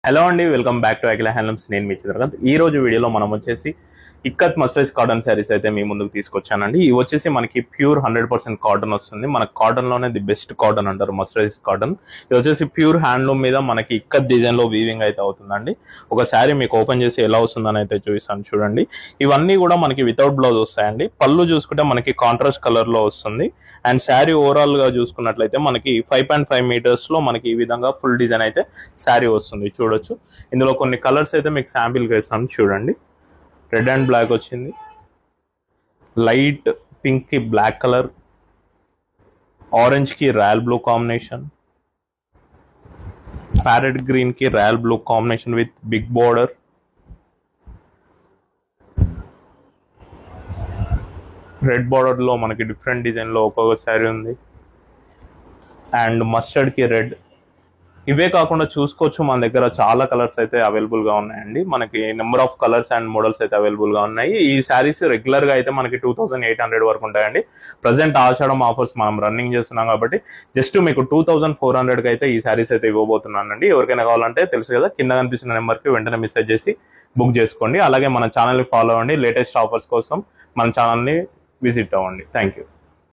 Hello అండి, welcome back to Akhila handlooms. నేను మీ చిత్రకాంత్. ఈ రోజు వీడియోలో మనం వచ్చేసి ఇక్కత్ మస్టరైజ్ కాటన్ శారీస్ అయితే మీ ముందుకు తీసుకొచ్చానండి. ఇవి వచ్చేసి మనకి ప్యూర్ 100% కాటన్ వస్తుంది. మన కాటన్ లోనే ది బెస్ట్ కాటన్ అంటారు మస్టరైజ్ కాటన్. ఇది వచ్చేసి ప్యూర్ హ్యాండ్లూమ్ మీద మనకి ఇక్కత్ డిజైన్ లో వీవింగ్ అయితే అవుతుందండి. ఒక శారీ మీకు ఓపెన్ చేసి ఎలా వస్తుందని అయితే చూపిస్తాను చూడండి. ఇవన్నీ కూడా మనకి వితౌట్ బ్లౌజ్ వస్తాయండి. పళ్ళు చూసుకుంటే మనకి కాంట్రాస్ట్ కలర్ లో వస్తుంది. అండ్ శారీ ఓవరాల్ గా చూసుకున్నట్లయితే మనకి 5.5 మీటర్స్ లో మనకి ఈ విధంగా ఫుల్ డిజైన్ అయితే శారీ వస్తుంది. చూడొచ్చు, ఇందులో కొన్ని కలర్స్ అయితే మీకు శాంపిల్ గా ఇస్తాను చూడండి. రెడ్ అండ్ బ్లాక్ వచ్చింది, లైట్ పింక్ కి బ్లాక్ కలర్, ఆరెంజ్ కి royal blue combination, parrot green కి royal blue combination with big border, red border లో మనకి డిఫరెంట్ డిజైన్ లో ఒక్కొక్క శారీ ఉంది. అండ్ మస్టర్డ్ కి రెడ్. ఇవే కాకుండా చూసుకోవచ్చు, మన దగ్గర చాలా కలర్స్ అయితే అవైలబుల్ గా ఉన్నాయండి. మనకి number of colours and models అయితే అవైలబుల్ గా ఉన్నాయి. ఈ శారీస్ రెగ్యులర్ గా అయితే మనకి 2800 వరకు ఉంటాయండి. ప్రజెంట్ ఆషాఢం ఆఫర్స్ మనం రన్నింగ్ చేస్తున్నాం కాబట్టి జస్ట్ మీకు 2400 కి అయితే ఈ శారీస్ అయితే ఇవ్వబోతున్నానండి. ఎవరికైనా కావాలంటే తెలుసు కదా, కింద కనిపిస్తున్న నెంబర్ కి వెంటనే మెసేజ్ చేసి బుక్ చేసుకోండి. అలాగే మన ఛానల్ ని ఫాలో అవ్వండి. లేటెస్ట్ ఆఫర్స్ కోసం మన ఛానల్ ని విజిట్ అవ్వండి. Thank you.